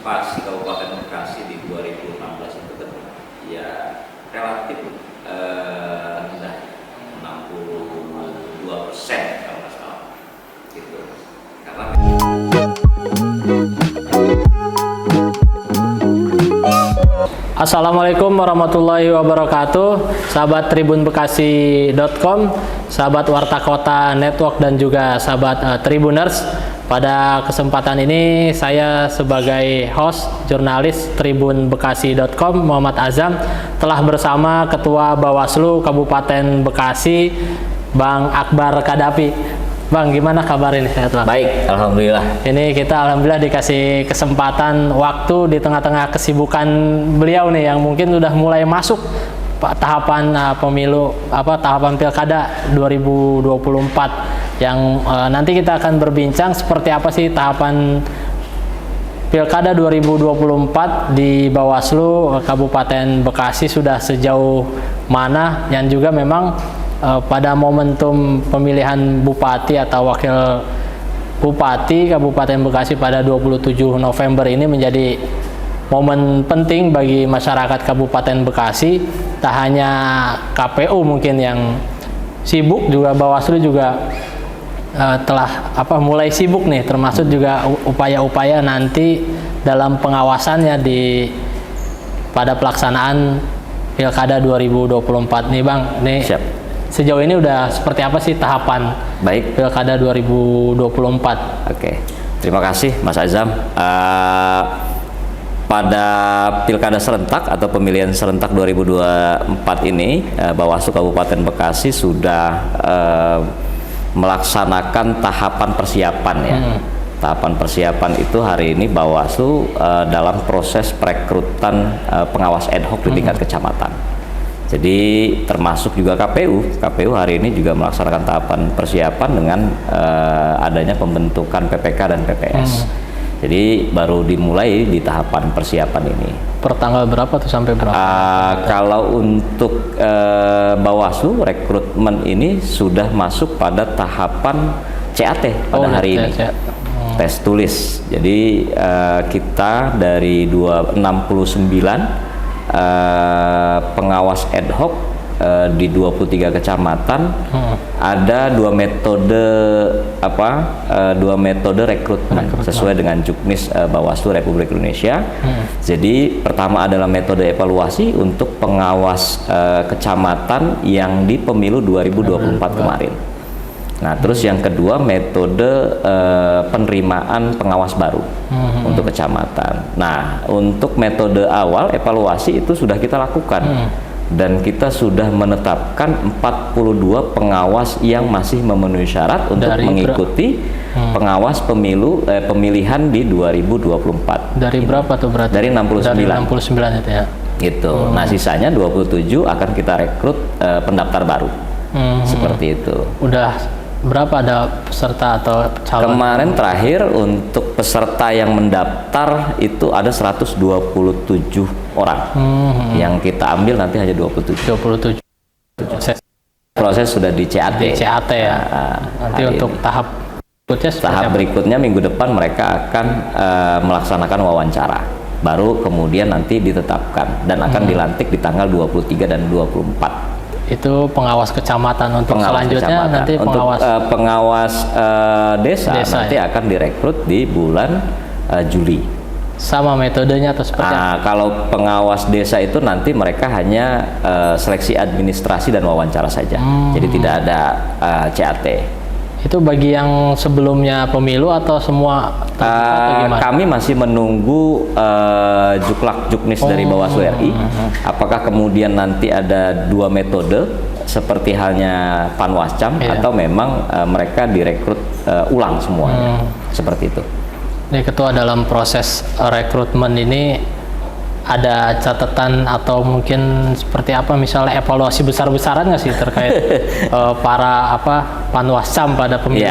partisipasi Kabupaten Bekasi di 2016 itu kan ya relatif rendah, 62% kalau nggak salah gitu. Karena Assalamualaikum warahmatullahi wabarakatuh, sahabat tribunbekasi.com, sahabat Warta Kota Network dan juga sahabat Tribuners. Pada kesempatan ini saya sebagai host jurnalis tribunbekasi.com Muhammad Azam telah bersama Ketua Bawaslu Kabupaten Bekasi Bang Akbar Kadapi. Bang, gimana kabar ini? Sehat, Bang? baik, alhamdulillah. Ini kita alhamdulillah dikasih kesempatan waktu di tengah-tengah kesibukan beliau nih yang mungkin sudah mulai masuk tahapan pemilu tahapan Pilkada 2024 yang nanti kita akan berbincang seperti apa sih tahapan Pilkada 2024 di Bawaslu Kabupaten Bekasi sudah sejauh mana, yang juga memang pada momentum pemilihan bupati atau wakil bupati Kabupaten Bekasi pada 27 November ini menjadi momen penting bagi masyarakat Kabupaten Bekasi. Tak hanya KPU mungkin yang sibuk, juga Bawaslu juga telah mulai sibuk nih, termasuk juga upaya-upaya nanti dalam pengawasannya pada pelaksanaan Pilkada 2024 nih, Bang. Nih, siap. Sejauh ini udah seperti apa sih tahapan baik Pilkada 2024? Oke, terima kasih Mas Azam. Pada Pilkada serentak atau pemilihan serentak 2024 ini, Bawaslu Kabupaten Bekasi sudah melaksanakan tahapan persiapan ya. Tahapan persiapan itu hari ini Bawaslu dalam proses perekrutan pengawas ad hoc di tingkat kecamatan. Jadi termasuk juga KPU hari ini juga melaksanakan tahapan persiapan dengan adanya pembentukan PPK dan PPS. Jadi baru dimulai di tahapan persiapan ini. Per tanggal berapa tuh sampai berapa? Kalau untuk Bawaslu rekrutmen ini sudah masuk pada tahapan CAT pada hari ini. Tes tulis. Jadi kita dari 69 pengawas ad hoc di 23 kecamatan, ada dua metode rekrutmen sesuai dengan Juknis Bawaslu Republik Indonesia. Jadi pertama adalah metode evaluasi untuk pengawas kecamatan yang di pemilu 2024 kemarin. Nah, terus yang kedua metode penerimaan pengawas baru untuk kecamatan. Nah, untuk metode awal evaluasi itu sudah kita lakukan dan kita sudah menetapkan 42 pengawas yang masih memenuhi syarat untuk mengikuti pengawas pemilihan di 2024. Dari berapa tuh berarti? Dari 69. Dari 69 itu ya. Gitu. Nah, sisanya 27 akan kita rekrut pendaftar baru. Seperti itu. Udah berapa ada peserta atau calon? Kemarin terakhir untuk peserta yang mendaftar itu ada 127 orang. Yang kita ambil nanti hanya 27. Proses sudah di CAT. Di CAT ya. Nanti untuk ini. Tahap berikutnya minggu depan mereka akan melaksanakan wawancara. Baru kemudian nanti ditetapkan dan akan dilantik di tanggal 23 dan 24. Itu pengawas kecamatan. Untuk selanjutnya kecamatan. Nanti pengawas desa nanti ya? Akan direkrut di bulan Juli. Sama metodenya atau seperti apa? Kalau pengawas desa itu nanti mereka hanya seleksi administrasi dan wawancara saja. Jadi tidak ada CAT. Itu bagi yang sebelumnya pemilu atau semua? Kami masih menunggu Juknis dari Bawaslu RI. Apakah kemudian nanti ada dua metode seperti halnya Panwascam atau memang mereka direkrut ulang semuanya. Seperti itu. Ini Ketua, dalam proses rekrutmen ini ada catatan atau mungkin seperti apa, misalnya evaluasi besar-besaran nggak sih terkait para Panwascam pada pemilu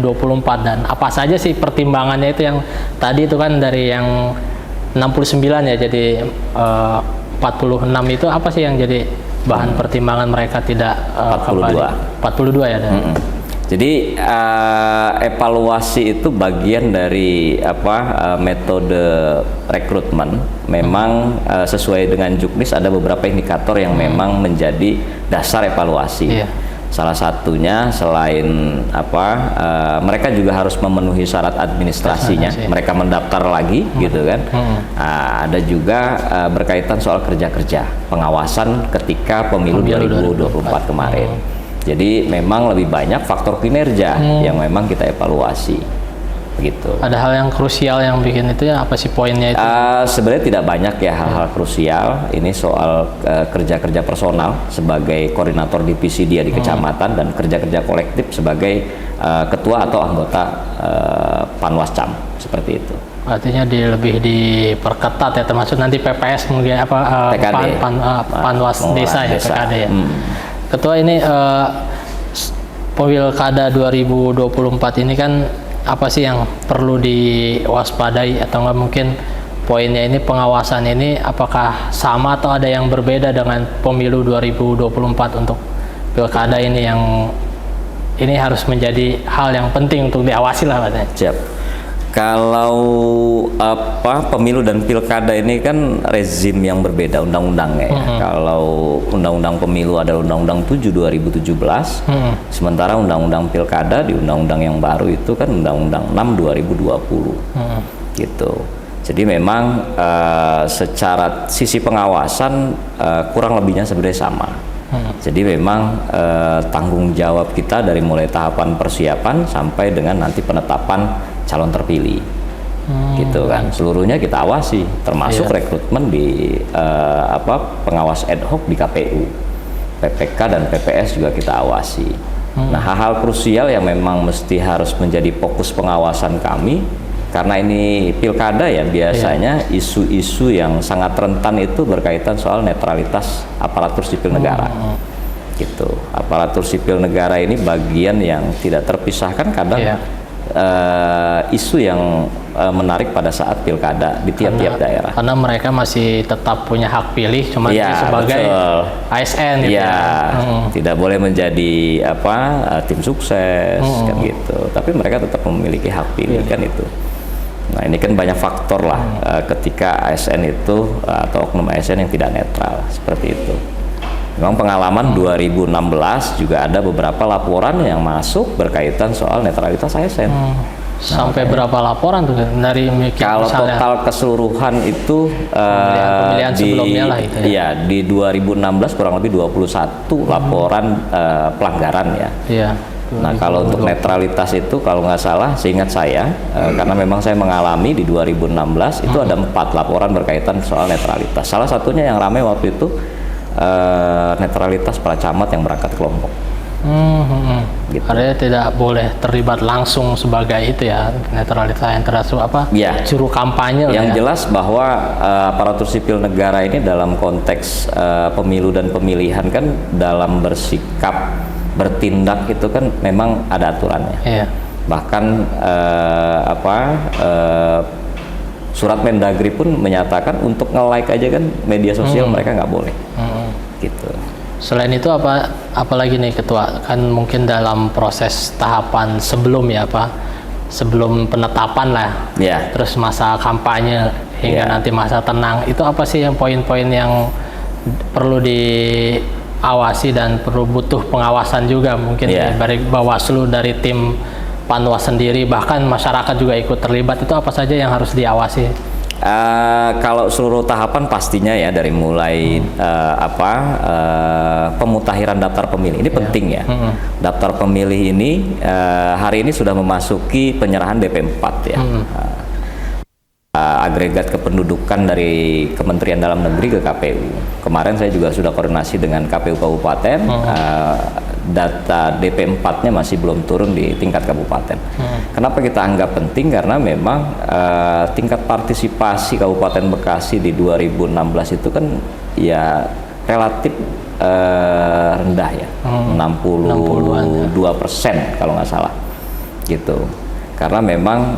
2024, dan apa saja sih pertimbangannya itu yang tadi itu kan dari yang 69 ya jadi 46 itu apa sih yang jadi bahan pertimbangan mereka tidak 42 42 ya? Jadi evaluasi itu bagian dari metode rekrutmen. Memang sesuai dengan Juknis ada beberapa indikator yang memang menjadi dasar evaluasi. Salah satunya selain mereka juga harus memenuhi syarat administrasinya. Mereka mendaftar lagi, gitu kan. Ada juga berkaitan soal kerja-kerja pengawasan ketika pemilu 2024 kemarin. Jadi memang lebih banyak faktor kinerja yang memang kita evaluasi, begitu. Ada hal yang krusial yang bikin itu ya, apa sih poinnya itu? Sebenarnya tidak banyak ya hal-hal krusial. Ini soal kerja-kerja personal sebagai koordinator divisi dia di kecamatan dan kerja-kerja kolektif sebagai ketua atau anggota Panwascam, seperti itu. Artinya lebih diperketat ya, termasuk nanti PPS mungkin PKD. Panwas desa ya, PKD ya. Ketua, ini Pilkada 2024 ini kan apa sih yang perlu diwaspadai, atau enggak mungkin poinnya ini pengawasan ini apakah sama atau ada yang berbeda dengan pemilu 2024 untuk Pilkada ini, yang ini harus menjadi hal yang penting untuk diawasi lah katanya. Siap. Kalau pemilu dan pilkada ini kan rezim yang berbeda undang-undangnya ya. Kalau undang-undang pemilu adalah undang-undang 7 2017, sementara undang-undang pilkada di undang-undang yang baru itu kan undang-undang 6 2020. Gitu. Jadi memang secara sisi pengawasan kurang lebihnya sebenarnya sama. Jadi memang tanggung jawab kita dari mulai tahapan persiapan sampai dengan nanti penetapan calon terpilih, gitu kan. Seluruhnya kita awasi, termasuk rekrutmen di pengawas ad hoc di KPU, PPK dan PPS juga kita awasi. Nah, hal-hal krusial yang memang mesti harus menjadi fokus pengawasan kami, karena ini pilkada ya, biasanya isu-isu yang sangat rentan itu berkaitan soal netralitas aparatur sipil negara. Gitu. Aparatur sipil negara ini bagian yang tidak terpisahkan kadang isu yang menarik pada saat pilkada di tiap-tiap daerah. Karena mereka masih tetap punya hak pilih, cuma sebagai ASN gitu. Tidak boleh menjadi tim sukses kan gitu. Tapi mereka tetap memiliki hak pilih kan itu. Nah, ini kan banyak faktor lah ketika ASN itu atau oknum ASN yang tidak netral seperti itu. Memang pengalaman 2016 juga ada beberapa laporan yang masuk berkaitan soal netralitas ASN. Sampai berapa laporan tuh dari kalau total keseluruhan itu pemilihan sebelumnya lah itu ya? Iya, di 2016 kurang lebih 21 laporan pelanggaran ya. Nah, kalau untuk netralitas itu kalau nggak salah, seingat saya, karena memang saya mengalami di 2016 itu ada 4 laporan berkaitan soal netralitas. Salah satunya yang ramai waktu itu netralitas para camat yang berangkat kelompok. Gitu. Artinya tidak boleh terlibat langsung sebagai itu ya, netralitas yang termasuk juru kampanye. Yang jelas bahwa aparatur sipil negara ini dalam konteks pemilu dan pemilihan kan dalam bersikap bertindak itu kan memang ada aturannya. Bahkan surat Mendagri pun menyatakan untuk nge-like aja kan media sosial mereka nggak boleh. Gitu. Selain itu apalagi nih Ketua, kan mungkin dalam proses tahapan sebelum sebelum penetapan lah, terus masa kampanye hingga nanti masa tenang, itu apa sih yang poin-poin yang perlu diawasi dan perlu butuh pengawasan juga mungkin dari Bawaslu, dari tim Panwas sendiri, bahkan masyarakat juga ikut terlibat, itu apa saja yang harus diawasi? Kalau seluruh tahapan pastinya ya, dari mulai pemutakhiran daftar pemilih ini penting ya. Daftar pemilih ini hari ini sudah memasuki penyerahan DP4 ya. Agregat kependudukan dari Kementerian Dalam Negeri ke KPU. Kemarin saya juga sudah koordinasi dengan KPU Kabupaten. Data DP4-nya masih belum turun di tingkat kabupaten. Kenapa kita anggap penting? Karena memang tingkat partisipasi Kabupaten Bekasi di 2016 itu kan ya relatif rendah ya, 62% kalau nggak salah, gitu. Karena memang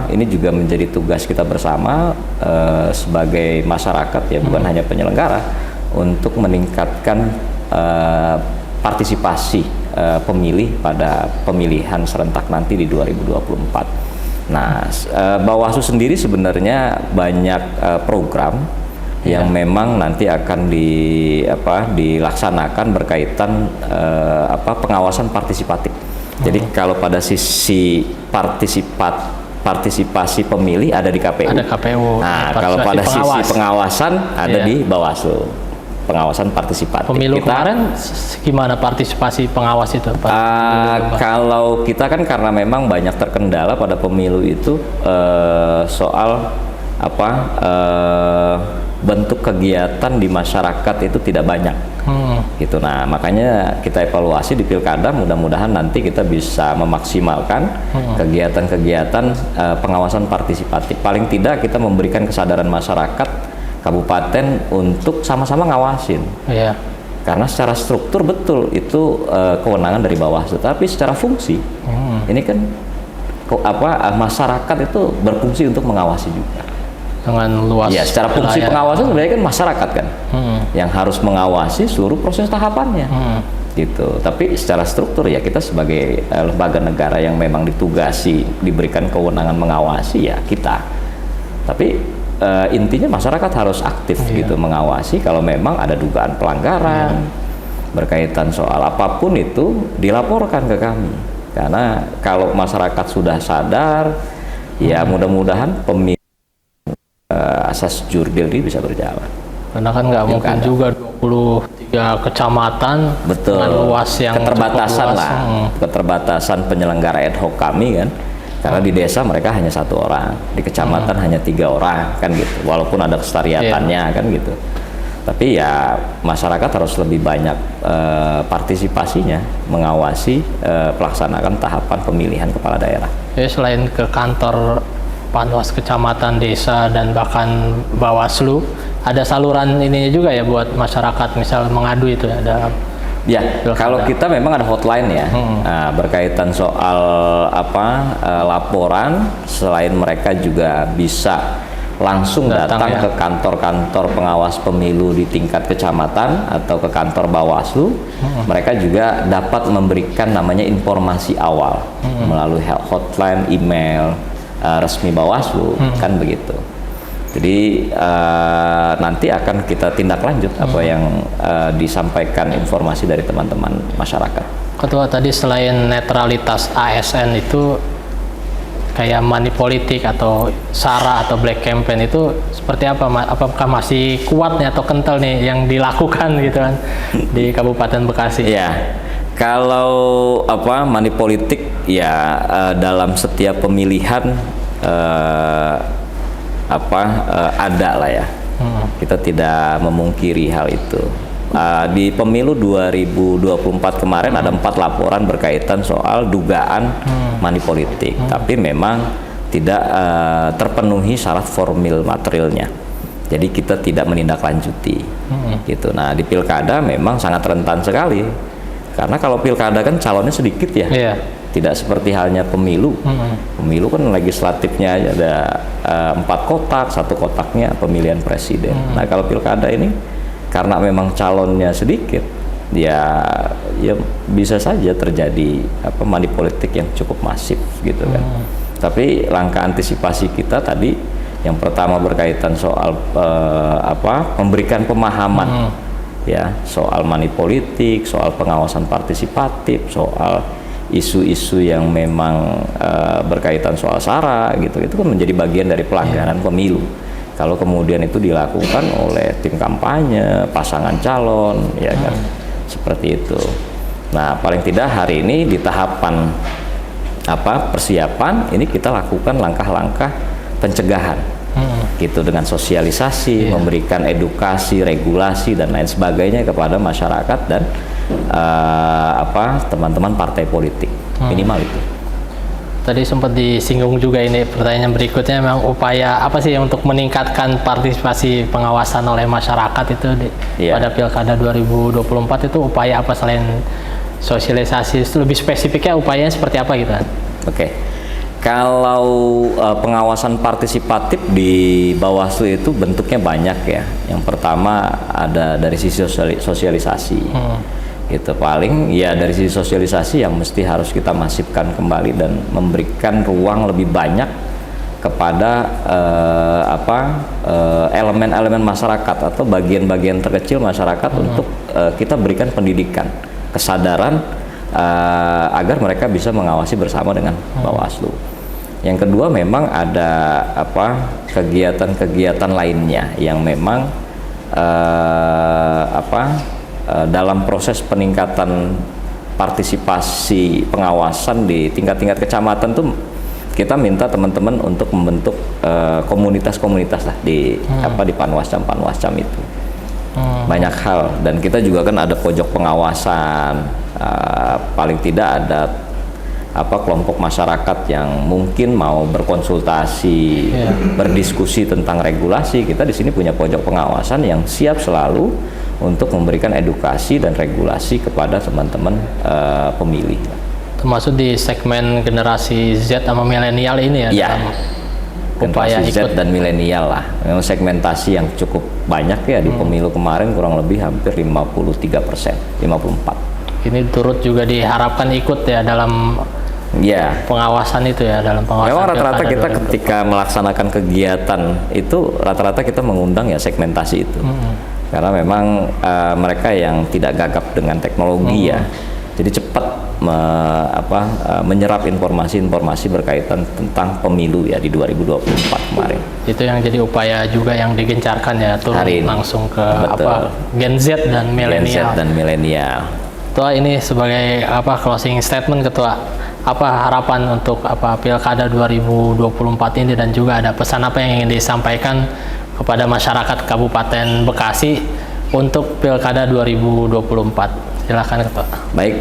ini juga menjadi tugas kita bersama sebagai masyarakat ya, bukan hanya penyelenggara, untuk meningkatkan partisipasi pemilih pada pemilihan serentak nanti di 2024. Nah, Bawaslu sendiri sebenarnya banyak program yang memang nanti akan dilaksanakan berkaitan pengawasan partisipatif. Jadi kalau pada sisi partisipasi pemilih ada di KPU. Ada KPU. Nah, kalau pada sisi pengawasan ada di Bawaslu. Pengawasan partisipatif. Pemilu kemarin gimana partisipasi pengawas itu, Pak? Kalau kita kan karena memang banyak terkendala pada pemilu itu soal bentuk kegiatan di masyarakat itu tidak banyak. Gitu. Nah, makanya kita evaluasi di pilkada, mudah-mudahan nanti kita bisa memaksimalkan kegiatan-kegiatan pengawasan partisipatif. Paling tidak kita memberikan kesadaran masyarakat kabupaten untuk sama-sama ngawasin. Iya. Karena secara struktur betul itu kewenangan dari Bawaslu, tapi secara fungsi ini kan masyarakat itu berfungsi untuk mengawasi juga. Dengan luas. Ya, secara fungsi pengawasan sebenarnya kan masyarakat kan yang harus mengawasi seluruh proses tahapannya. Gitu. Tapi secara struktur ya kita sebagai lembaga negara yang memang ditugasi diberikan kewenangan mengawasi ya kita. Tapi intinya masyarakat harus aktif gitu mengawasi kalau memang ada dugaan pelanggaran berkaitan soal apapun itu dilaporkan ke kami. Karena kalau masyarakat sudah sadar ya mudah-mudahan pemilu asas jurdil ini bisa berjalan. Karena kan nggak mungkin juga 23 kecamatan dengan luas yang keterbatasan luas. lah, keterbatasan penyelenggara ad hoc kami kan. Karena di desa mereka hanya 1 orang, di kecamatan hanya 3 orang kan gitu. Walaupun ada kelestariannya kan gitu. Tapi ya masyarakat harus lebih banyak partisipasinya mengawasi pelaksanaan tahapan pemilihan kepala daerah. Jadi selain ke kantor Panwas kecamatan, desa dan bahkan Bawaslu, ada saluran ininya juga ya buat masyarakat misal mengadu itu ada. Ya, kalau kita memang ada hotline ya, berkaitan soal laporan. Selain mereka juga bisa langsung datang ke kantor-kantor pengawas pemilu di tingkat kecamatan atau ke kantor Bawaslu. Mereka juga dapat memberikan namanya informasi awal melalui hotline, email resmi Bawaslu, kan begitu. Jadi nanti akan kita tindak lanjut apa yang disampaikan informasi dari teman-teman masyarakat. Ketua, tadi selain netralitas ASN itu kayak money politik atau SARA atau black campaign itu seperti apa? Apakah masih kuat nih atau kental nih yang dilakukan gitu kan di Kabupaten Bekasi? Ya, kalau money politik ya dalam setiap pemilihan ada lah ya. Kita tidak memungkiri hal itu. Di pemilu 2024 kemarin ada 4 laporan berkaitan soal dugaan money politik, tapi memang tidak terpenuhi syarat formil materialnya. Jadi kita tidak menindaklanjuti. Gitu. Nah, di pilkada memang sangat rentan sekali. Karena kalau pilkada kan calonnya sedikit ya. Yeah. Tidak seperti halnya pemilu. Pemilu kan legislatifnya ada 4 kotak, 1 kotaknya pemilihan presiden. Nah, kalau pilkada ini karena memang calonnya sedikit, ya bisa saja terjadi money politik yang cukup masif gitu kan. Tapi langkah antisipasi kita tadi yang pertama berkaitan soal memberikan pemahaman ya soal money politik, soal pengawasan partisipatif, soal isu-isu yang memang berkaitan soal SARA gitu, itu kan menjadi bagian dari pelanggaran pemilu. Kalau kemudian itu dilakukan oleh tim kampanye, pasangan calon, ya kan, seperti itu. Nah, paling tidak hari ini di tahapan persiapan ini kita lakukan langkah-langkah pencegahan, gitu, dengan sosialisasi, memberikan edukasi, regulasi dan lain sebagainya kepada masyarakat dan teman-teman partai politik, minimal itu. Tadi sempat disinggung juga ini pertanyaan berikutnya, memang upaya apa sih untuk meningkatkan partisipasi pengawasan oleh masyarakat itu pada Pilkada 2024 itu upaya apa selain sosialisasi? Lebih spesifiknya upayanya seperti apa gitu kan? Oke. Kalau pengawasan partisipatif di Bawaslu itu bentuknya banyak ya. Yang pertama ada dari sisi sosialisasi. Gitu paling ya dari sisi sosialisasi yang mesti harus kita masifkan kembali dan memberikan ruang lebih banyak kepada elemen-elemen masyarakat atau bagian-bagian terkecil masyarakat untuk kita berikan pendidikan, kesadaran agar mereka bisa mengawasi bersama dengan Bawaslu. Yang kedua memang ada kegiatan-kegiatan lainnya yang memang dalam proses peningkatan partisipasi pengawasan di tingkat-tingkat kecamatan tuh kita minta teman-teman untuk membentuk komunitas-komunitas lah di Panwascam itu. Banyak hal dan kita juga kan ada pojok pengawasan, paling tidak ada kelompok masyarakat yang mungkin mau berkonsultasi, berdiskusi tentang regulasi. Kita di sini punya pojok pengawasan yang siap selalu untuk memberikan edukasi dan regulasi kepada teman-teman pemilih. Termasuk di segmen generasi Z sama milenial ini ya, dalam upaya generasi Z dan milenial lah. Memang segmentasi yang cukup banyak ya di pemilu kemarin, kurang lebih hampir 53%, 54. Ini turut juga diharapkan ikut ya dalam pengawasan itu ya, dalam pengawasan. Memang rata-rata kita ketika melaksanakan kegiatan itu rata-rata kita mengundang ya segmentasi itu. Karena memang mereka yang tidak gagap dengan teknologi ya. Jadi cepat menyerap informasi-informasi berkaitan tentang pemilu ya di 2024 kemarin. Itu yang jadi upaya juga yang digencarkan ya, turun langsung ke Gen Z dan milenial. Ketua, ini sebagai closing statement Ketua, apa harapan untuk Pilkada 2024 ini dan juga ada pesan apa yang ingin disampaikan kepada masyarakat Kabupaten Bekasi untuk Pilkada 2024? Silakan Ketua. Baik,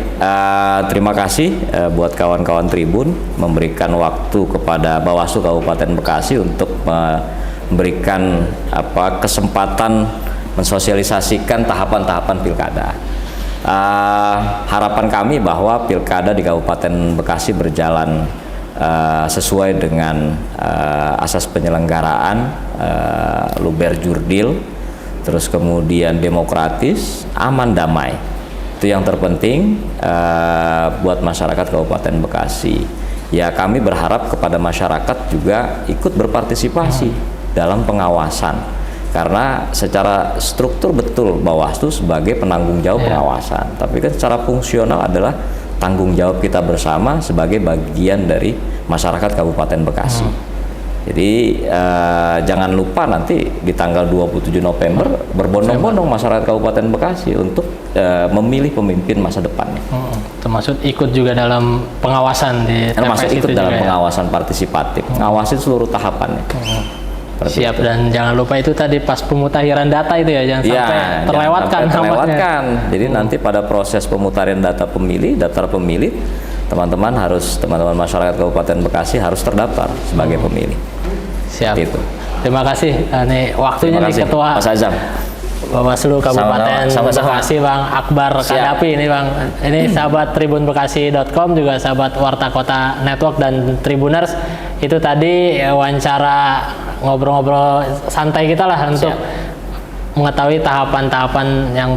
terima kasih buat kawan-kawan Tribun memberikan waktu kepada Bawaslu Kabupaten Bekasi untuk memberikan kesempatan mensosialisasikan tahapan-tahapan pilkada. Harapan kami bahwa pilkada di Kabupaten Bekasi berjalan sesuai dengan asas penyelenggaraan luber jurdil, terus kemudian demokratis, aman, damai. Itu yang terpenting buat masyarakat Kabupaten Bekasi. Ya, kami berharap kepada masyarakat juga ikut berpartisipasi dalam pengawasan, karena secara struktur betul Bawaslu sebagai penanggung jawab pengawasan, tapi kan secara fungsional adalah tanggung jawab kita bersama sebagai bagian dari masyarakat Kabupaten Bekasi. Jadi jangan lupa nanti di tanggal 27 November berbondong-bondong masyarakat Kabupaten Bekasi untuk memilih pemimpin masa depannya. Termasuk ikut juga dalam pengawasan di termasuk TPS ikut itu dalam juga pengawasan partisipatif, ngawasin seluruh tahapannya. Siap, dan jangan lupa itu tadi pas pemutahiran data itu ya, jangan sampai terlewatkan. Jadi nanti pada proses pemutahiran data pemilih, daftar pemilih, teman-teman masyarakat Kabupaten Bekasi harus terdaftar sebagai pemilih. Siap. Itu. Terima kasih. Nih waktunya nih Ketua Mas Azam. Bawaslu Kabupaten Bekasi Bang Akbar Kadapi ini Bang. Ini sahabat tribunbekasi.com, juga sahabat Warta Kota Network dan Tribuners. Itu tadi wawancara ngobrol-ngobrol santai kita lah untuk mengetahui tahapan-tahapan yang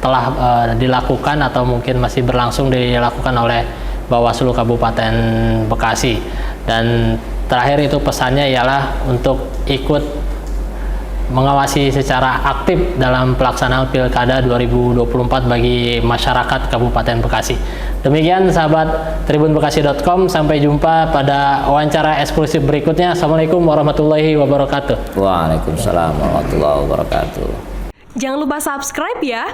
telah dilakukan atau mungkin masih berlangsung dilakukan oleh Bawaslu Kabupaten Bekasi. Dan terakhir itu pesannya ialah untuk ikut mengawasi secara aktif dalam pelaksanaan Pilkada 2024 bagi masyarakat Kabupaten Bekasi. Demikian sahabat tribunbekasi.com, sampai jumpa pada wawancara eksklusif berikutnya. Assalamualaikum warahmatullahi wabarakatuh. Waalaikumsalam warahmatullahi wabarakatuh. Jangan lupa subscribe ya.